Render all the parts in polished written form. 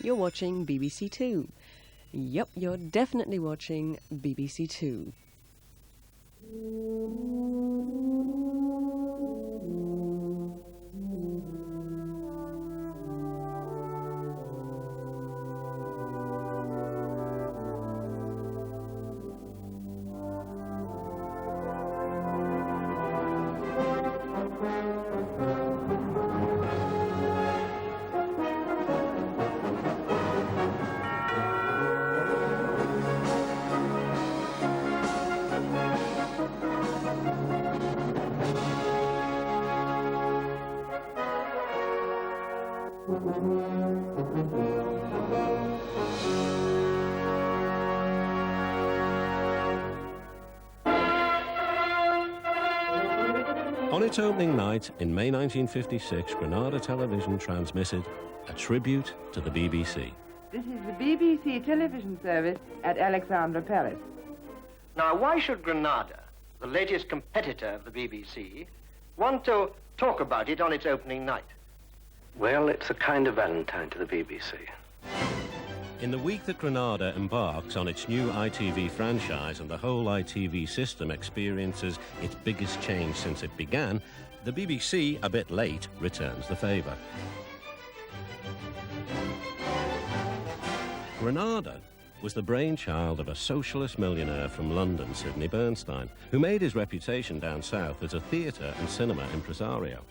You're watching BBC Two. Yep, you're definitely watching BBC Two. On its opening night in May 1956, Granada Television transmitted a tribute to the BBC. This is the BBC television service at Alexandra Palace. Now, why should Granada, the latest competitor of the BBC, want to talk about it on its opening night? Well, it's a kind of Valentine to the BBC. In the week that Granada embarks on its new ITV franchise and the whole ITV system experiences its biggest change since it began, the BBC, a bit late, returns the favour. Granada was the brainchild of a socialist millionaire from London, Sidney Bernstein, who made his reputation down south as a theatre and cinema impresario.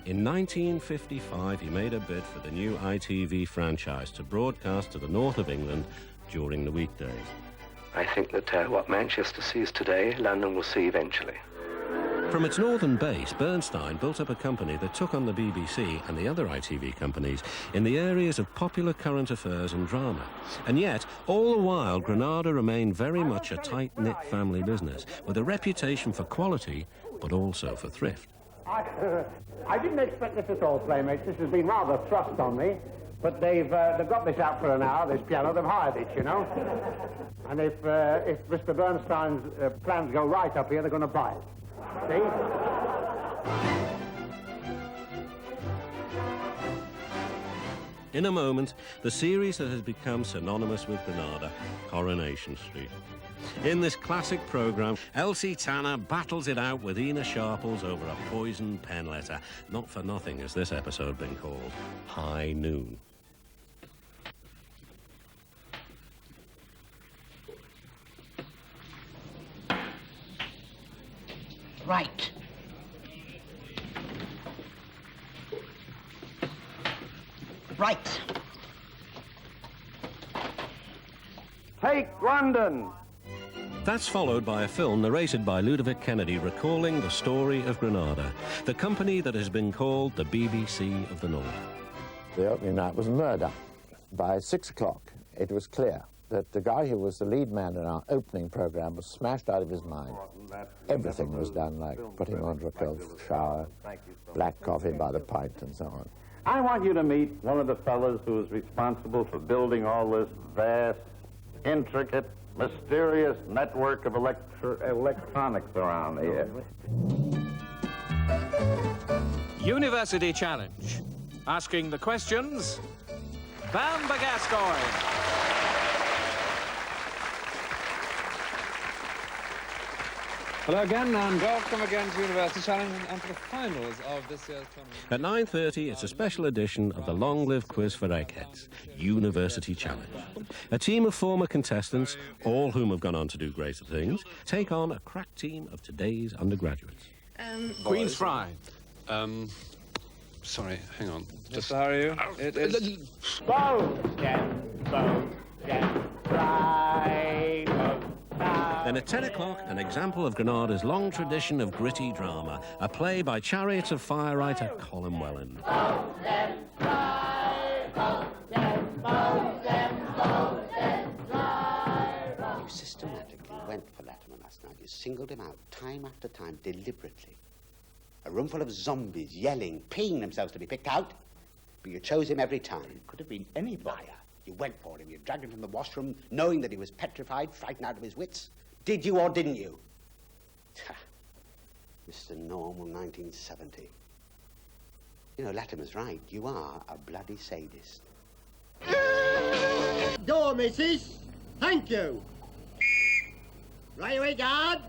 In 1955, he made a bid for the new ITV franchise to broadcast to the north of England during the weekdays. I think that what Manchester sees today, London will see eventually. From its northern base, Bernstein built up a company that took on the BBC and the other ITV companies in the areas of popular current affairs and drama. And yet, all the while, Granada remained very much a tight-knit family business, with a reputation for quality, but also for thrift. I didn't expect this at all, playmates. This has been rather thrust on me. But they've got this out for an hour, this piano. They've hired it, you know. And if Mr. Bernstein's plans go right up here, they're going to buy it. See? In a moment, the series that has become synonymous with Granada, Coronation Street. In this classic programme, Elsie Tanner battles it out with Ina Sharples over a poisoned pen letter. Not for nothing has this episode been called High Noon. Right. Right. Take London! That's followed by a film narrated by Ludovic Kennedy recalling the story of Granada, the company that has been called the BBC of the North. The opening night was murder. By 6 o'clock, it was clear that the guy who was the lead man in our opening programme was smashed out of his mind. Everything was done, like putting him under a cold shower, black coffee by the pint, and so on. I want you to meet one of the fellows who is responsible for building all this vast, intricate, mysterious network of electronics around here. University Challenge. Asking the questions, Van Gascoigne. Hello again, and welcome again to University Challenge and to the finals of this year's tournament. At 9:30, it's a special edition of the long-lived quiz for eggheads, University Challenge. A team of former contestants, all whom have gone on to do greater things, take on a crack team of today's undergraduates. Queen's Fry. Sorry, hang on. Just how are you? It is... Then at 10 o'clock, an example of Granada's long tradition of gritty drama, a play by Chariots of Fire writer Colin Welland. You systematically went for Latimer last night. You singled him out time after time, deliberately. A room full of zombies yelling, peeing themselves to be picked out. But you chose him every time. It could have been any liar. You went for him. You dragged him from the washroom, knowing that he was petrified, frightened out of his wits. Did you or didn't you? Mr. Normal 1970. You know, Latimer's right. You are a bloody sadist. Door, missus. Thank you. Right away, guard.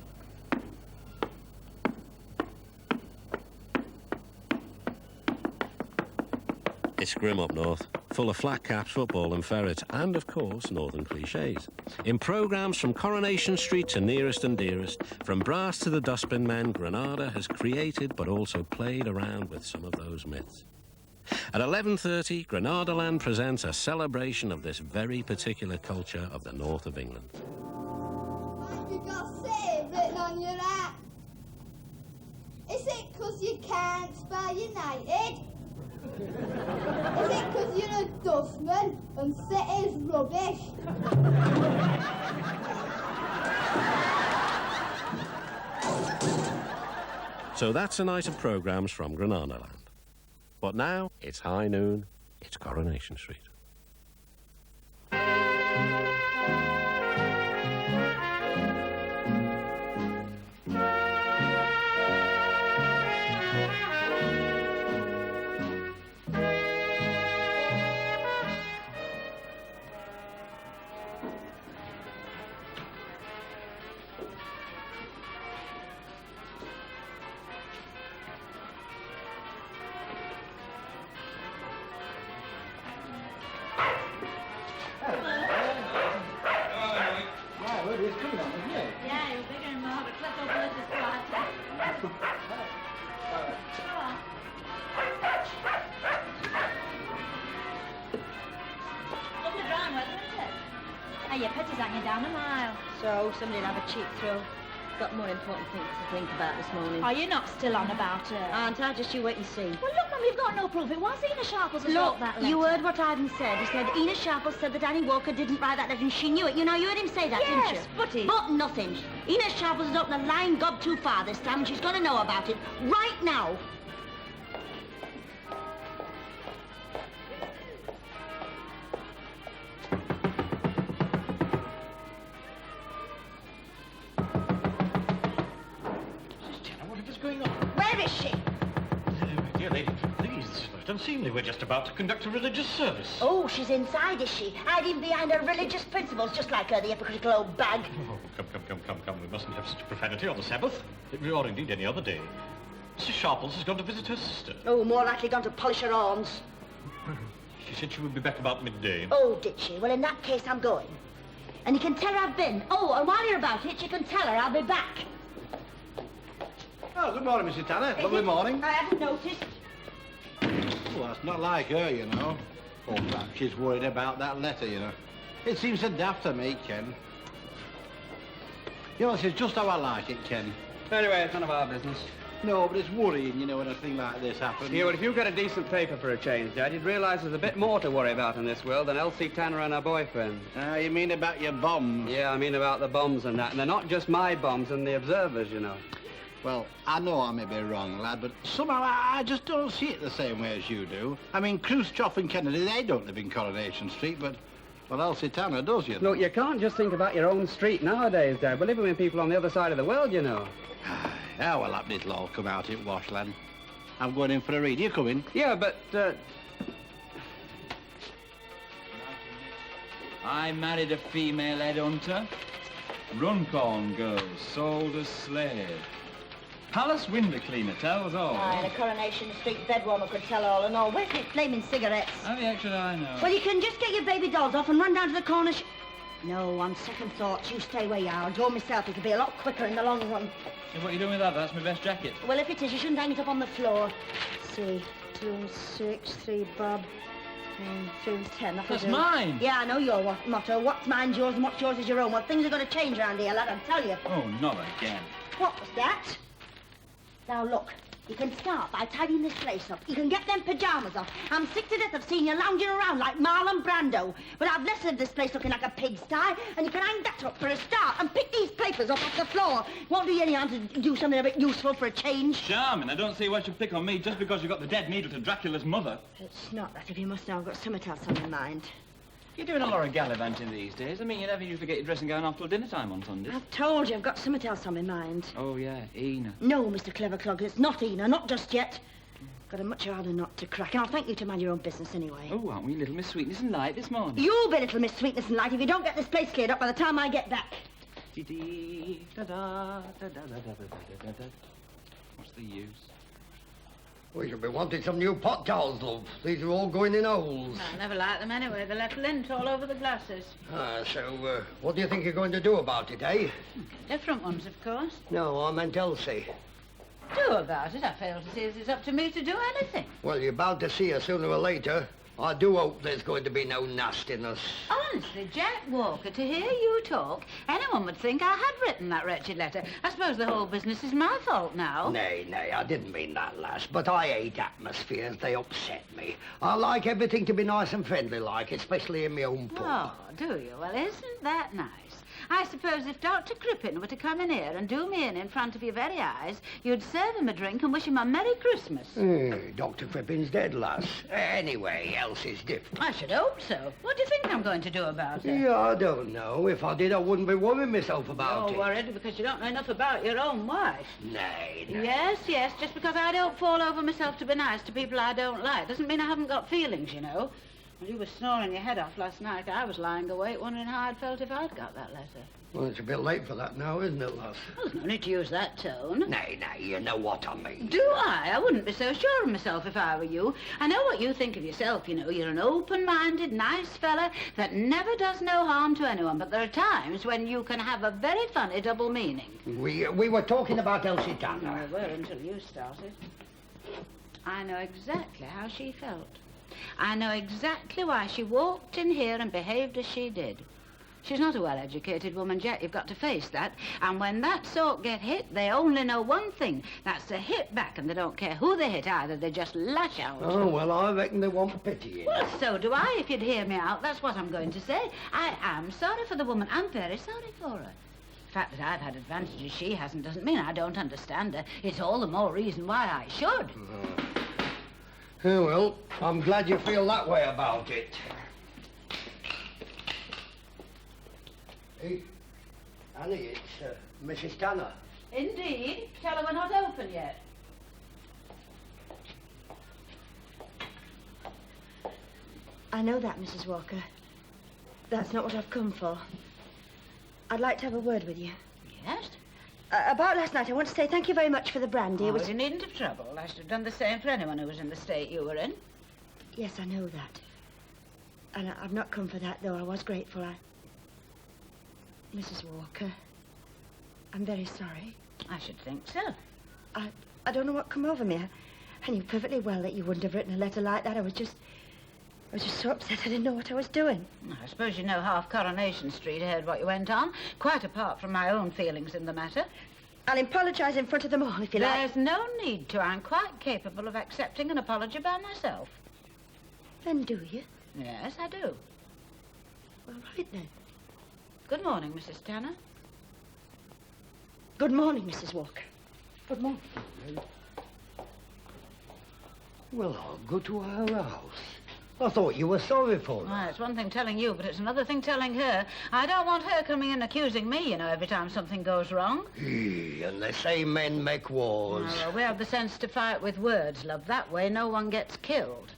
It's grim up north, full of flat caps, football and ferrets, and, of course, northern cliches. In programmes from Coronation Street to Nearest and Dearest, from brass to the dustbin men, Granada has created but also played around with some of those myths. At 11:30, Granadaland presents a celebration of this very particular culture of the north of England. Have you got save written on your hat? Is it 'cause you can't spell United? Is it 'cause you're a dustman and city's rubbish? So that's a night of programmes from Granadaland. But now, it's high noon, it's Coronation Street. Your petty's hanging down a mile. So, somebody'll have a cheek through. Got more important things to think about this morning. Are you not still on about her? Aren't I? Just you wait and see. Well, look, Mum, you've got no proof. It was Ina Sharples who wrote that letter. You heard what Ivan said. He said Ina Sharples said that Annie Walker didn't write that letter and she knew it. You know, you heard him say that, didn't you? Yes, but he... But nothing. Ina Sharples has opened a line gob too far this time and she's going to know about it right now. Where is she? Dear lady, please, this is most unseemly. We're just about to conduct a religious service. Oh, she's inside, is she? Hiding behind her religious principles, just like her, the hypocritical old bag. Oh, come. We mustn't have such profanity on the Sabbath, or indeed any other day. Mrs. Sharples has gone to visit her sister. Oh, more likely gone to polish her horns. She said she would be back about midday. Oh, did she? Well, in that case, I'm going. And you can tell her I've been. Oh, and while you're about it, you can tell her I'll be back. Oh, good morning, Mrs. Tanner. Lovely morning. I hadn't noticed. Well, that's not like her, you know. Or perhaps she's worried about that letter, you know. It seems so daft to me, Ken. You know, this is just how I like it, Ken. Anyway, it's none of our business. No, but it's worrying, you know, when a thing like this happens. Yeah, well, if you get a decent paper for a change, Dad, you'd realise there's a bit more to worry about in this world than Elsie Tanner and her boyfriend. You mean about your bombs? Yeah, I mean about the bombs and that. And they're not just my bombs and the Observer's, you know. Well, I know I may be wrong, lad, but somehow I just don't see it the same way as you do. I mean, Khrushchev and Kennedy, they don't live in Coronation Street, but, well, Elsie Tanner does, you know. Look, you can't just think about your own street nowadays, Dad. We're living with people on the other side of the world, you know. Yeah, well, it'll all come out at wash, lad. I'm going in for a read. You coming? Yeah, but, I married a female headhunter. Runcorn girls sold as slave. Palace window cleaner tells all. Aye, the Coronation Street bedwarmer could tell all and all. Where's my flaming cigarettes? How the heck should I know? Well, you can just get your baby dolls off and run down to the corner No, on second thoughts, you stay where you are. I'll go myself. It'll be a lot quicker in the long run. Hey, what are you doing with that? That's my best jacket. Well, if it is, you shouldn't hang it up on the floor. See, 2, 6, 3 bob, 3, 10. That's mine. Yeah, I know your motto. What's mine's yours and what's yours is your own. Well, things are going to change around here, lad, I'll tell you. Oh, not again. What was that? Now, look. You can start by tidying this place up. You can get them pyjamas off. I'm sick to death of seeing you lounging around like Marlon Brando. But I've less of this place looking like a pigsty. And you can hang that up for a start and pick these papers up off the floor. Won't do you any harm to do something a bit useful for a change. Charming. I don't see why you pick on me just because you got the dead needle to Dracula's mother. It's not that. If you must know, I've got something else on my mind. You're doing a lot of gallivanting these days. I mean, you never used to get your dressing gown off till dinner time on Sundays. I've told you, I've got something else on my mind. Oh, yeah, Ina. No, Mr. Clever Clog, it's not Ina, not just yet. Got a much harder nut to crack, and I'll thank you to mind your own business anyway. Oh, aren't we little Miss Sweetness and Light this morning? You'll be little Miss Sweetness and Light if you don't get this place cleared up by the time I get back. What's the use? We should be wanting some new pot towels, love. These are all going in holes. I never liked them anyway. They left lint all over the glasses. So, what do you think you're going to do about it, eh? Different ones, of course. No, I meant Elsie. Do about it? I fail to see as it's up to me to do anything. Well, you're bound to see her sooner or later. I do hope there's going to be no nastiness. Honestly, Jack Walker, to hear you talk, anyone would think I had written that wretched letter. I suppose the whole business is my fault now. Nay, I didn't mean that, lass. But I hate atmospheres. They upset me. I like everything to be nice and friendly-like, especially in my own pub. Oh, do you? Well, isn't that nice? I suppose if Dr. Crippen were to come in here and do me in front of your very eyes, you'd serve him a drink and wish him a Merry Christmas. Dr. Crippen's dead, lass. Anyway, Elsie's different. I should hope so. What do you think I'm going to do about it? Yeah, I don't know. If I did, I wouldn't be worrying myself about it. You're worried because you don't know enough about your own wife. Nay. Yes, just because I don't fall over myself to be nice to people I don't like doesn't mean I haven't got feelings, you know. Well, you were snoring your head off last night. I was lying awake wondering how I'd felt if I'd got that letter. Well, it's a bit late for that now, isn't it, lass? Well, there's no need to use that tone. Nay, you know what I mean. Do I? I wouldn't be so sure of myself if I were you. I know what you think of yourself, you know. You're an open-minded, nice fella that never does no harm to anyone. But there are times when you can have a very funny double meaning. We were talking about Elsie Tanner. We were until you started. I know exactly how she felt. I know exactly why she walked in here and behaved as she did. She's not a well-educated woman, Jack. You've got to face that. And when that sort get hit, they only know one thing. That's to hit back, and they don't care who they hit either. They just lash out. Oh, well, I reckon they want pity. Well, so do I, if you'd hear me out. That's what I'm going to say. I am sorry for the woman. I'm very sorry for her. The fact that I've had advantages she hasn't doesn't mean I don't understand her. It's all the more reason why I should. Oh, well, I'm glad you feel that way about it. Hey, Annie, it's Mrs. Tanner. Indeed. Tell her we're not open yet. I know that, Mrs. Walker. That's not what I've come for. I'd like to have a word with you. Yes? About last night, I want to say thank you very much for the brandy. Oh, you needn't have trouble. I should have done the same for anyone who was in the state you were in. Yes, I know that. And I've not come for that, though I was grateful. Mrs. Walker, I'm very sorry. I should think so. I don't know what come over me. I knew perfectly well that you wouldn't have written a letter like that. I was just so upset I didn't know what I was doing. I suppose you know half Coronation Street heard what you went on, quite apart from my own feelings in the matter. I'll apologise in front of them all, if you like. There's no need to. I'm quite capable of accepting an apology by myself. Then do you? Yes, I do. All right, then. Good morning, Mrs. Tanner. Good morning, Mrs. Walker. Good morning. Well, I'll go to her house. I thought you were sorry for her. Well, it's one thing telling you, but it's another thing telling her. I don't want her coming in accusing me, you know, every time something goes wrong. And they say men make wars. Well, we have the sense to fight with words, love. That way no one gets killed.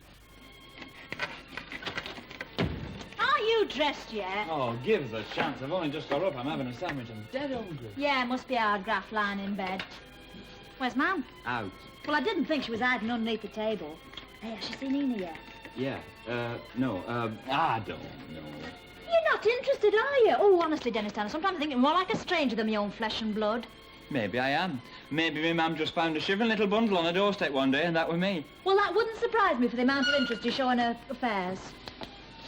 Are you dressed yet? Oh, give us a chance. I've only just got up. I'm having a sandwich. I'm dead hungry. Yeah, must be hard graft lying in bed. Where's Mum? Out. Well, I didn't think she was hiding underneath the table. Hey, has she seen Ina yet? Yeah. No. I don't know. You're not interested, are you? Oh, honestly, Dennis Tanner, sometimes I think you're more like a stranger than my own flesh and blood. Maybe I am. Maybe my mum just found a shivering little bundle on her doorstep one day, and that were me. Well, that wouldn't surprise me for the amount of interest you show in her affairs.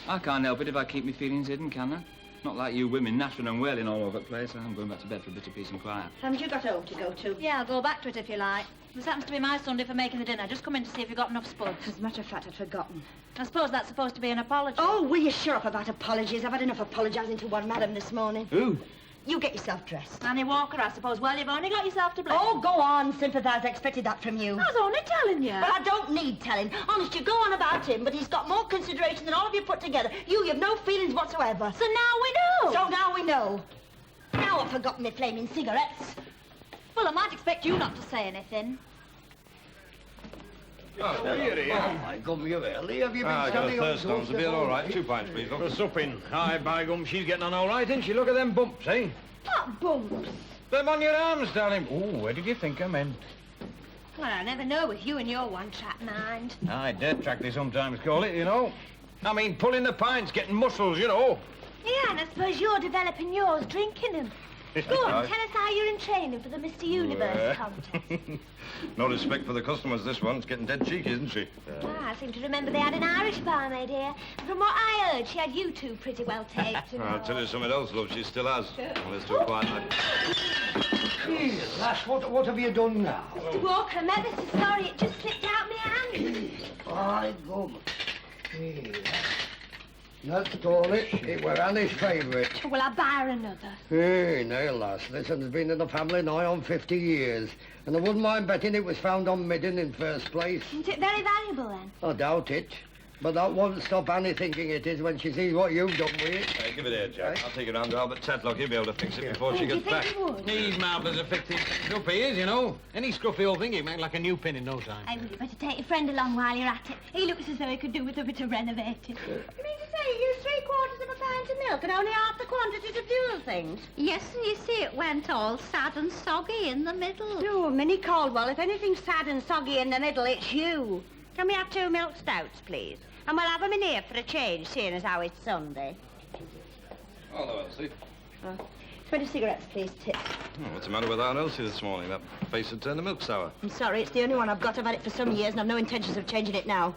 I can't help it if I keep my feelings hidden, can I? Not like you women, nattering and wailing all over the place. I'm going back to bed for a bit of peace and quiet. Haven't you got home to go to? Yeah, I'll go back to it if you like. This happens to be my Sunday for making the dinner. Just come in to see if you've got enough spuds. As a matter of fact, I'd forgotten. I suppose that's supposed to be an apology. Oh, will you shut up about apologies? I've had enough apologising to one madam this morning. Who? You get yourself dressed. Annie Walker, I suppose. Well, you've only got yourself to blame. Oh, go on, sympathise. I expected that from you. I was only telling you. But I don't need telling. Honest, you go on about him, but he's got more consideration than all of you put together. You've no feelings whatsoever. So now we know. So now we know. Now I've forgotten my flaming cigarettes. Well, I might expect you not to say anything. Oh, my gum, you early. Have you been I got a standing on thirst on. It'll be all right. 2 pints, please, For look. supping. Aye, by gum, she's getting on all right, isn't she? Look at them bumps, eh? What bumps? Them on your arms, darling. Oh, where did you think I meant? Well, I never know with you and your one-track mind. Aye, dead track they sometimes call it, you know. I mean, pulling the pints, getting muscles, you know. Yeah, and I suppose you're developing yours, drinking them. Go on, tell us how you're in training for the Mr. Universe contest. No respect for the customers, this one. It's getting dead cheeky, isn't she? I seem to remember they had an Irish barmaid here. And from what I heard, she had you two pretty well taped. I'll tell you something else, love. She still has. Let's do it quiet. Jesus, lass, what have you done now? Mr. Walker, I'm ever so sorry. It just slipped out my hand. By gum. Here. That's all it. It were Annie's favourite. Well, I'll buy her another. Hey, no, lass. This one's been in the family nigh on 50 years. And I wouldn't mind betting it was found on Midden in first place. Isn't it very valuable, then? I doubt it. But that won't stop Annie thinking it is when she sees what you've done with it. Hey, give it here, Jack. I'll take it round to Albert Tatlock. He'll be able to fix it before she gets back. He's marvellous a fixing up, he is, you know. Any scruffy old thing, he'd make like a new pin in no time. Hey, well, you better take your friend along while you're at it. He looks as though he could do with a bit of renovating. You mean to say you used 3/4 of a pint of milk and only half the quantities of fuel things? Yes, and you see it went all sad and soggy in the middle. No, Minnie Caldwell, if anything's sad and soggy in the middle, it's you. Can we have 2 milk stouts, please? And we'll have them in here for a change, seeing as how it's Sunday. Hello, Elsie. 20 cigarettes, please, Tip. Oh, what's the matter with Aunt Elsie this morning? That face had turned the milk sour. I'm sorry, it's the only one I've got. I've had it for some years and I've no intentions of changing it now.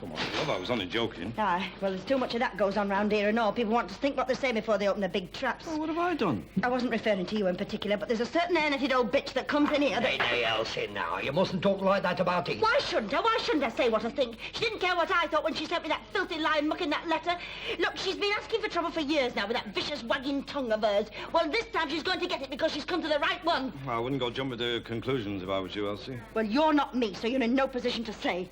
Come on, love, I was only joking. Aye, well, there's too much of that goes on round here and all. People want to think what they say before they open their big traps. Oh, what have I done? I wasn't referring to you in particular, but there's a certain airnetted old bitch that comes in here that... Hey, Elsie, now. You mustn't talk like that about it. Why shouldn't I? Why shouldn't I say what I think? She didn't care what I thought when she sent me that filthy lying muck in that letter. Look, she's been asking for trouble for years now with that vicious wagging tongue of hers. Well, this time she's going to get it because she's come to the right one. Well, I wouldn't go jumping to conclusions if I was you, Elsie. Well, you're not me, so you're in no position to say.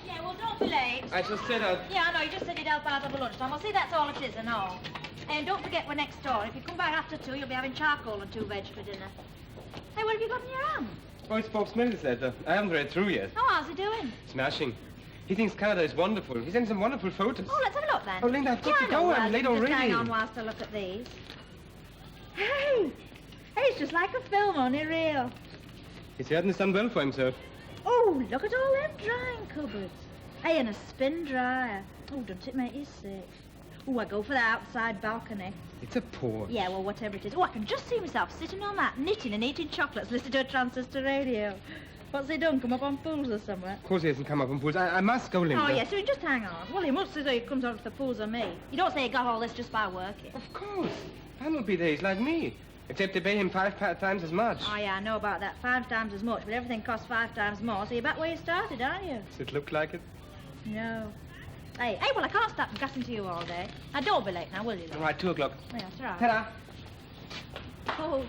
Yeah, well, don't be late. I shall sit out. Yeah, I know, you just said you'd help out over lunchtime. Well, see, that's all it is and all. And don't forget we're next door. If you come back after 2, you'll be having charcoal and 2 veg for dinner. Hey, what have you got in your hand? Oh, it's Bob Smith's letter. I haven't read through yet. Oh, how's he doing? Smashing. He thinks Canada is wonderful. He sent some wonderful photos. Oh, let's have a look then. Oh, Linda, I've got Yeah, to I know, go. well, I'm late you can just already. hang on whilst I look at these. Hey! Hey, it's just like a film, only real. He's certainly done well for himself. Oh, look at all them drying cupboards. Hey, and a spin dryer. Oh, doesn't it make you sick? Oh, I go for the outside balcony. It's a port. Yeah, well, whatever it is. Oh, I can just see myself sitting on that, knitting and eating chocolates, listening to a transistor radio. What's he done? Come up on pools or somewhere? Of course he hasn't come up on pools. I must go, Linda. Oh, yes, so just hang on. Well, he must say so he comes on to the pools of me. You don't say he got all this just by working. Of course. Pan will be there. He's like me. Except they pay him 5 times as much. Oh, yeah, I know about that. 5 times as much, but everything costs 5 times more, so you're back where you started, aren't you? Does it look like it? No. Hey, well, I can't stop gassing to you all day. Now, don't be late now, will you? All right, 2 o'clock. Yeah, that's right. Ta-da. Oh.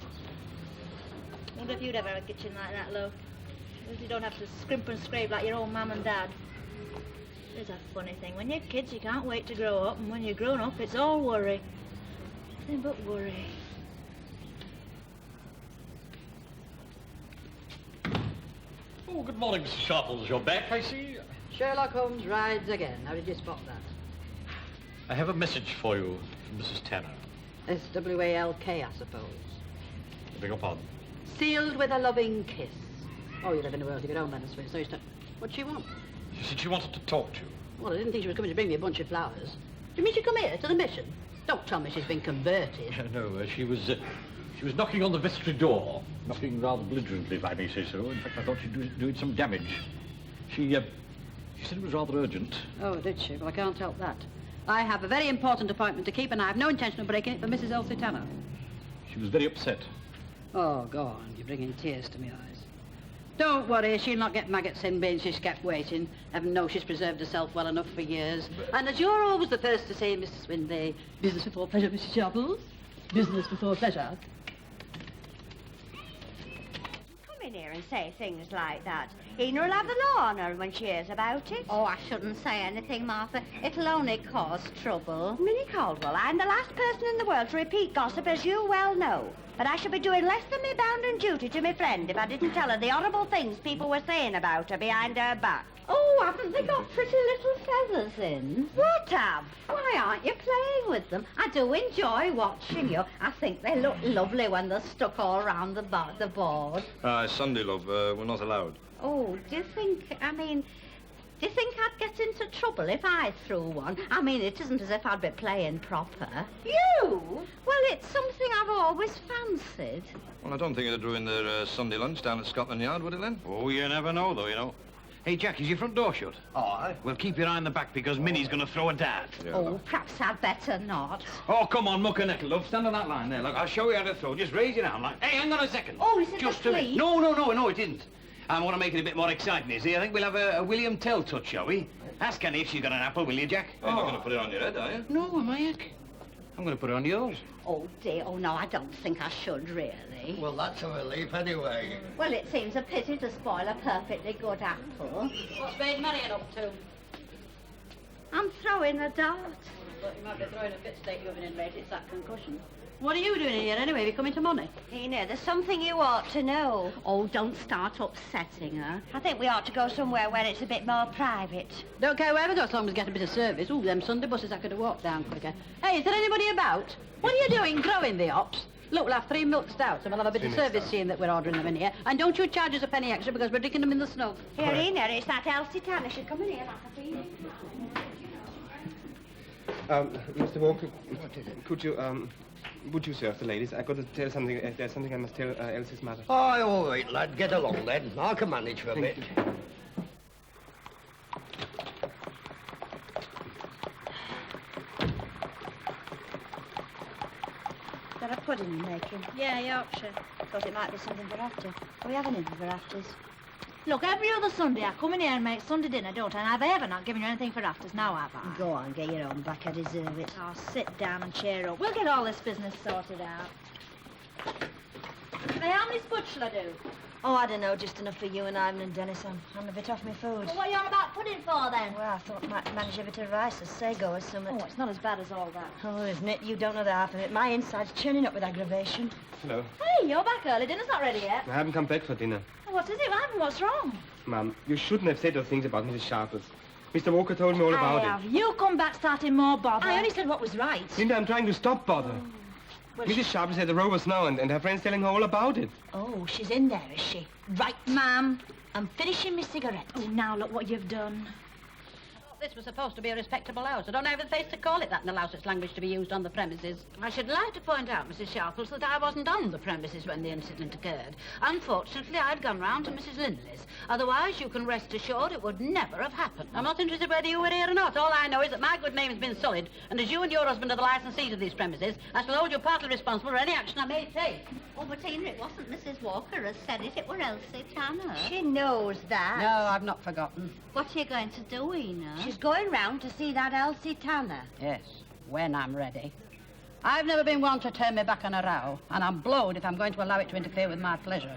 Wonder if you'd ever have a kitchen like that, love. You don't have to scrimp and scrape like your old mum and dad. It's a funny thing. When you're kids, you can't wait to grow up, and when you're grown up, it's all worry. Nothing but worry. Oh, good morning, Mr. Sharples. You're back, I see. Sherlock Holmes rides again. How did you spot that? I have a message for you from Mrs. Tanner. S-W-A-L-K, I suppose. I beg your pardon. Sealed with a loving kiss. Oh, you live in the world of your own, then, I suppose. So what'd she want? She said she wanted to talk to you. Well, I didn't think she was coming to bring me a bunch of flowers. Do you mean she come here to the mission? Don't tell me she's been converted. No, she was knocking on the vestry door. Knocking rather belligerently, if I may say so. In fact, I thought she'd do it some damage. She said it was rather urgent. Oh, did she? Well, I can't help that. I have a very important appointment to keep, and I have no intention of breaking it for Mrs. Elsie Tanner. She was very upset. Oh, go on. You're bringing tears to my eyes. Don't worry, she'll not get maggots in being she's kept waiting. Heaven knows she's preserved herself well enough for years. And as you're always the first to say, Mr. Swindley, business before pleasure, Mrs. Sharples. Business before pleasure. Come in here and say things like that. Ena will have the law on her when she hears about it. Oh, I shouldn't say anything, Martha. It'll only cause trouble. Minnie Caldwell, I'm the last person in the world to repeat gossip, as you well know. But I should be doing less than me bounden duty to my friend if I didn't tell her the horrible things people were saying about her behind her back. Oh, haven't they got pretty little feathers in? What have? Why aren't you playing with them? I do enjoy watching you. I think they look lovely when they're stuck all round the board. Sunday, love. We're not allowed. Oh, do you think I'd get into trouble if I threw one? I mean, it isn't as if I'd be playing proper. You? Well, it's something I've always fancied. Well, I don't think it'd ruin their Sunday lunch down at Scotland Yard, would it, Len? Oh, you never know, though, you know. Hey, Jack, is your front door shut? Aye. Well, keep your eye on the back because Minnie's going to throw a dart. Oh, perhaps I'd better not. Oh, come on, muck and nettle, love. Stand on that line there. Look, I'll show you how to throw. Just raise your arm like... Hey, hang on a second. Oh, is it Just a a bit. flea? No, it isn't. I want to make it a bit more exciting, you see. I think we'll have a William Tell touch, shall we? Ask Annie if she's got an apple, will you, Jack? You're not going to put it on your head, are you? No, am I, Jack? I'm going to put it on yours. Oh, dear. Oh, no, I don't think I should, really. Well, that's a relief anyway. Well, it seems a pity to spoil a perfectly good apple. What's Maid Marian up to? I'm throwing a dart. But you might be throwing a fit steak you haven't in late. It's that concussion. What are you doing here, anyway? Have you come into money? Tina, there's something you ought to know. Oh, don't start upsetting her. I think we ought to go somewhere where it's a bit more private. Don't care where we go, as long as we get a bit of service. Ooh, them Sunday buses I could have walked down quicker. Hey, is there anybody about? What are you doing, growing the ops? Look, we'll have 3 milk stouts and we'll have a bit of service seeing that we're ordering them in here. And don't you charge us a penny extra because we're drinking them in the snug. Here, Ina, it's that Elsie Tanner. She's coming here like a feeling. Mr. Walker, could you, would you serve the ladies? I've got to tell something, there's something I must tell Elsie's mother. Aye, all right, lad. Get along then. I can manage for a bit. Is that a pudding you're making? Yeah, Yorkshire. Thought it might be something for after. Are we having anything for afters? Look, every other Sunday I come in here and make Sunday dinner, don't I? And I've ever not given you anything for afters, now have I? Go on, get your own back. I deserve it. Oh, sit down and cheer up. We'll get all this business sorted out. Hey, how many spuds shall I do? Oh, I don't know, just enough for you and Ivan and Dennis. I'm a bit off my food. Well, what are you on about pudding for, then? Well, I thought I might manage a bit of rice or sago or something. Oh, it's not as bad as all that. Oh, isn't it? You don't know the half of it. My inside's churning up with aggravation. Hello. Hey, you're back early. Dinner's not ready yet. I haven't come back for dinner. Oh, what is it, Ivan? What's wrong? Ma'am, you shouldn't have said those things about Mrs. Sharples. Mr. Walker told me all about Have it. you come back starting more bother? I only said what was right. Linda, I'm trying to stop bother. Well, Mrs. Sharples had the row of snow and her friend's telling her all about it. Oh, she's in there, is she? Right. Ma'am. I'm finishing my cigarette. Oh, now look what you've done. This was supposed to be a respectable house. I don't have the face to call it that and allow such language to be used on the premises. I should like to point out, Mrs. Sharples, that I wasn't on the premises when the incident occurred. Unfortunately, I'd gone round to Mrs. Lindley's. Otherwise, you can rest assured it would never have happened. I'm not interested whether you were here or not. All I know is that my good name has been sullied, and as you and your husband are the licensees of these premises, I shall hold you partly responsible for any action I may take. Oh, but Tina, it wasn't Mrs. Walker as said it. It were Elsie Tanner. She knows that. No, I've not forgotten. What are you going to do, Ina? She's going round to see that Elsie Tanner. Yes, when I'm ready. I've never been one to turn my back on a row, and I'm blowed if I'm going to allow it to interfere with my pleasure.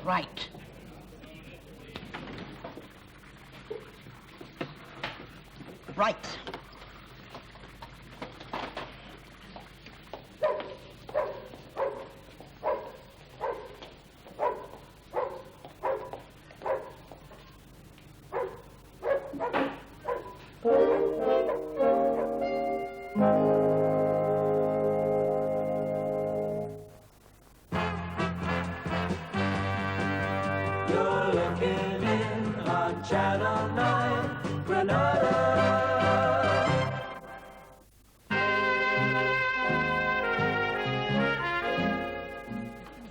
Right. Right. You're looking in on Channel 9, Granada.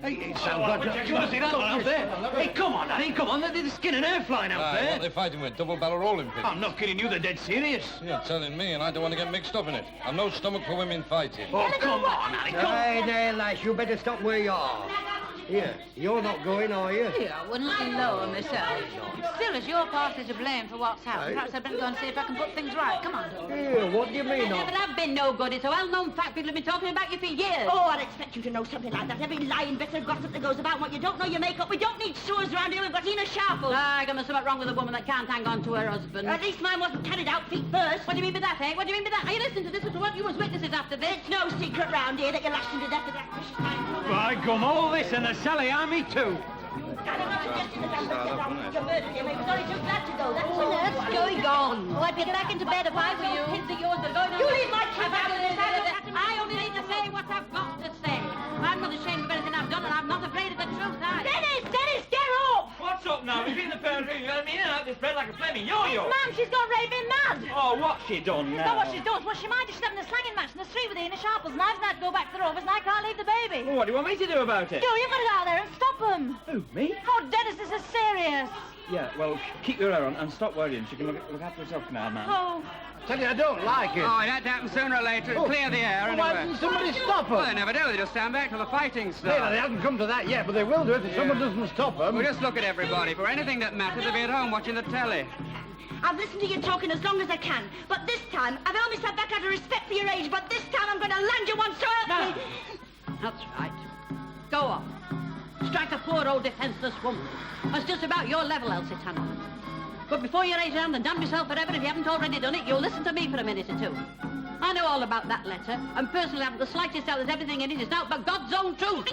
Hey, it sounds like... Do you want to see that one out there? Hey, come on, Danny, come on. There's skin and hair flying out there. What are they fighting with? Double-barrel rolling pins? I'm not kidding you. They're dead serious. You're telling me, and I don't want to get mixed up in it. I've no stomach for women fighting. Oh, come on, Danny, come on. Hey there, lass. You better stop where you are. Here, you're not going, are you? Yeah, I wouldn't lower myself. Still, it's your party to blame for what's happened. Perhaps I'd better go and see if I can put things right. Come on, Dora. Here, what do you mean? There never have been no good. It's a well-known fact. People have been talking about you for years. Oh, I'd expect you to know something like that. Every lying bit of gossip that goes about what you don't know, you make up. We don't need sewers around here. We've got Ina Sharples. I got something wrong with a woman that can't hang on to her husband. At least mine wasn't carried out feet first. What do you mean by that, eh? What do you mean by that? Are you listening to this? What you was witnesses after this? It's no secret round here that you lashed him to death with that vicious mind. By gum, all this and the Sally Army too. What on earth's going on? Oh, I'd get back into bed if I were you. Kids of yours that are going on. You leave my kids out of this. I only need to say what I've got to say. I'm not ashamed of anything I've done, and I'm not afraid of the truth either. Dennis, get off! What's up now? We've been in the parent room. You let me in and out this bed like a flaming yo-yo. Ma'am, she's got raving mad. Oh, what's she done now? Not what she's done. What she might. She's having a slanging match in the street with Ina Sharples, and I've had to go back to the office, and I can't leave the baby. Well, what do you want me to do about it? Joe, you've got to go out there and stop them. Who, me? Oh, Dennis, this is serious. Yeah, well, keep your hair on and stop worrying. She can look after herself now, ma'am. Oh. Tell you, I don't like it. Oh, it had to happen sooner or later. It'll clear the air well, anyway. why didn't somebody stop them? Well, they never do. They just stand back till the fighting starts. Yeah, they haven't come to that yet, but they will do if someone doesn't stop them. Well, just look at everybody. For anything that matters, they'll be at home watching the telly. I've listened to you talking as long as I can, but this time, I've only sat back out of respect for your age, but this time I'm going to land you one so help me. That's right. Go on. Strike a poor old defenseless woman. That's just about your level, Elsie Tanner. But before you raise your hand and damn yourself forever if you haven't already done it, you'll listen to me for a minute or two. I know all about that letter, and personally haven't the slightest doubt that everything in it is now but God's own truth.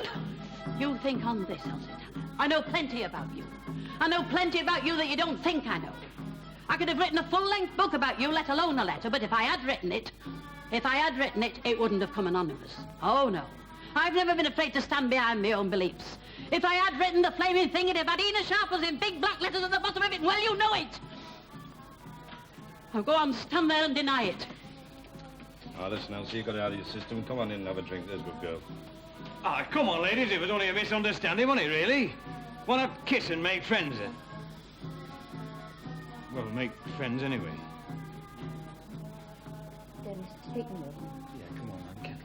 You think on this, Elsie Tanner. I know plenty about you. I know plenty about you that you don't think I know. I could have written a full-length book about you, let alone a letter, but if I had written it, it wouldn't have come anonymous. Oh, no. I've never been afraid to stand behind my own beliefs. If I had written the flaming thing, it'd have had Ina Sharples in big black letters at the bottom of it. Well, you know it. Now go on, stand there and deny it. Oh, listen, Elsie, you got it out of your system. Come on in and have a drink. There's a good girl. Ah, come on, ladies. It was only a misunderstanding, wasn't it, really? Why not kiss and make friends, then? Well, make friends anyway. Dennis, take me over. Yeah, come on, man, Kettle.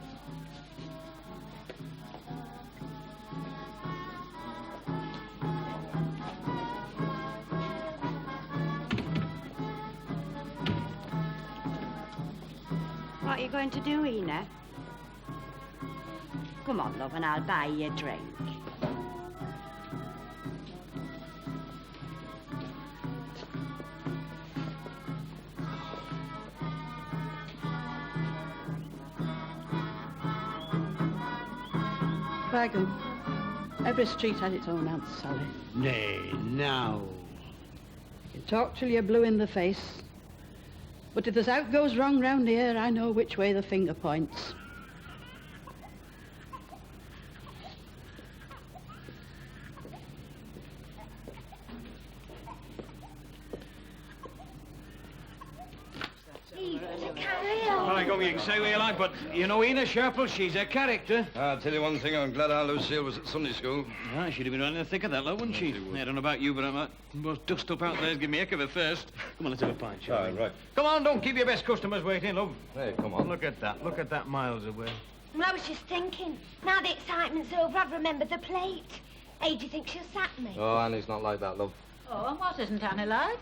What are you going to do, Ina? Come on, love, and I'll buy you a drink. Dragon. Every street has its own answer, Sally. Nay, now. You talk till you're blue in the face. But if there's out goes wrong round here, I know which way the finger points. Well, you can say what you like, but you know Ina Sharples, she's a character. I'll tell you one thing, I'm glad our Lucille was at Sunday school. Ah, she'd have been right in the thick of that, love, wouldn't she? I don't know about you, but I'm most dust up out there. Give me a heck of a thirst. Come on, let's have a pint, shall we? Right. Come on, don't keep your best customers waiting, love. Hey, come on. Look at that miles away. Well, I was just thinking, now the excitement's over, I've remembered the plate. Hey, do you think she'll sack me? Oh, Annie's not like that, love. Oh, and what isn't Annie like?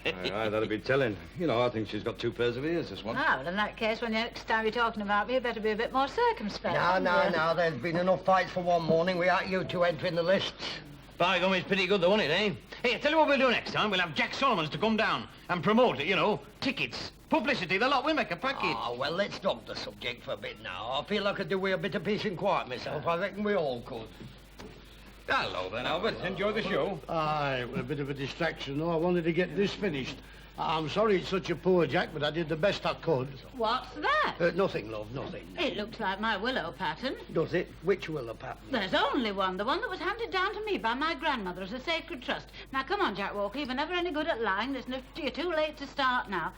Aye, that'd be telling. You know, I think she's got 2 pairs of ears, this one. Ah, well, in that case, when next time you're talking about me, you better be a bit more circumspect. No, there's been enough fights for one morning without you two entering the lists. By gum, it's pretty good, though, isn't it, eh? Hey, I tell you what we'll do next time. We'll have Jack Solomons to come down and promote it, you know. Tickets, publicity, the lot. We'll make a package. Oh, well, let's drop the subject for a bit now. I feel I could do with a bit of peace and quiet myself. I reckon we all could. Hello then, Albert. Enjoy the show. Aye, it was a bit of a distraction, though. I wanted to get this finished. I'm sorry it's such a poor Jack, but I did the best I could. What's that? Nothing, love, nothing. It looks like my willow pattern. Does it? Which willow pattern? There's only one, the one that was handed down to me by my grandmother as a sacred trust. Now, come on, Jack Walker, you were never any good at lying. You're too late to start now.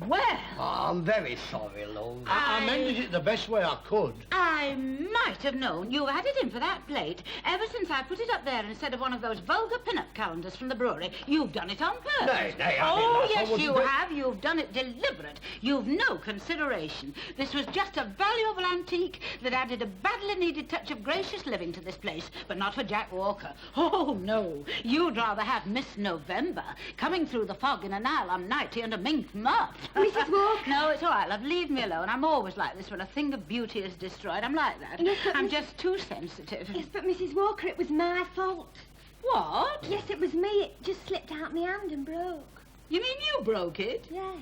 Well... I'm very sorry, love. I mended it the best way I could. I might have known you had it in for that plate. Ever since I put it up there instead of one of those vulgar pin-up calendars from the brewery, you've done it on purpose. Nay, I oh, didn't. yes, you have. You've done it deliberate. You've no consideration. This was just a valuable antique that added a badly needed touch of gracious living to this place, but not for Jack Walker. Oh, no. You'd rather have Miss November coming through the fog in a nylon nightie and a mink muff. Mrs. Walker. No, it's all right, love. Leave me alone. I'm always like this when a thing of beauty is destroyed. I'm like that. Yes, but I'm just too sensitive. Yes, but Mrs. Walker, it was my fault. What? Yes, it was me. It just slipped out my hand and broke. You mean you broke it? Yeah.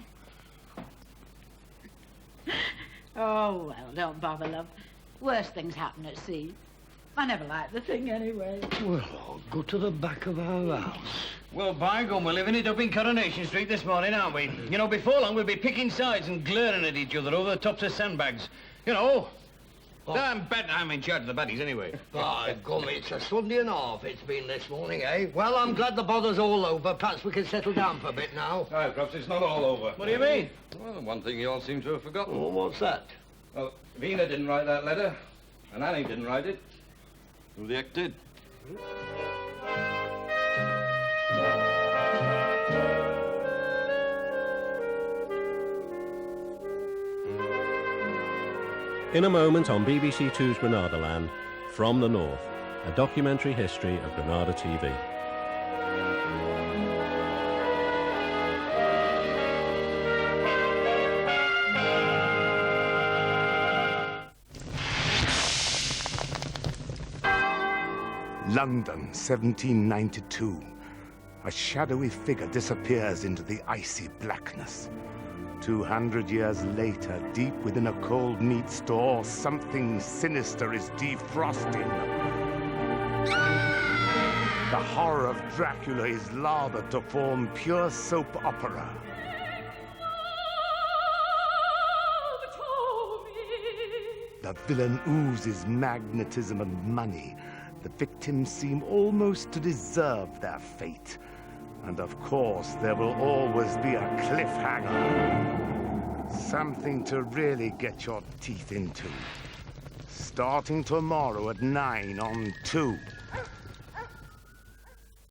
Oh, well, don't bother, love. Worse things happen at sea. I never liked the thing anyway. Well, I'll go to the back of our house. Well, by gum, we're living it up in Coronation Street this morning, aren't we? You know, before long we'll be picking sides and glaring at each other over the tops of sandbags. You know. I'm in charge of the baddies anyway. By gum, it's a Sunday and a half it's been this morning, eh? Well, I'm glad the bother's all over. Perhaps we can settle down for a bit now. Aye, perhaps it's not all over. What do you mean? Well, one thing you all seem to have forgotten. Oh, what's that? Well, Vina didn't write that letter, and Annie didn't write it. Who the heck did? In a moment on BBC Two's Granadaland, From the North, a documentary history of Granada TV. London, 1792. A shadowy figure disappears into the icy blackness. 200 years later, deep within a cold meat store, something sinister is defrosting. The horror of Dracula is lathered to form pure soap opera. The villain oozes magnetism and money. The victims seem almost to deserve their fate. And of course, there will always be a cliffhanger. Something to really get your teeth into. Starting tomorrow at 9 on 2.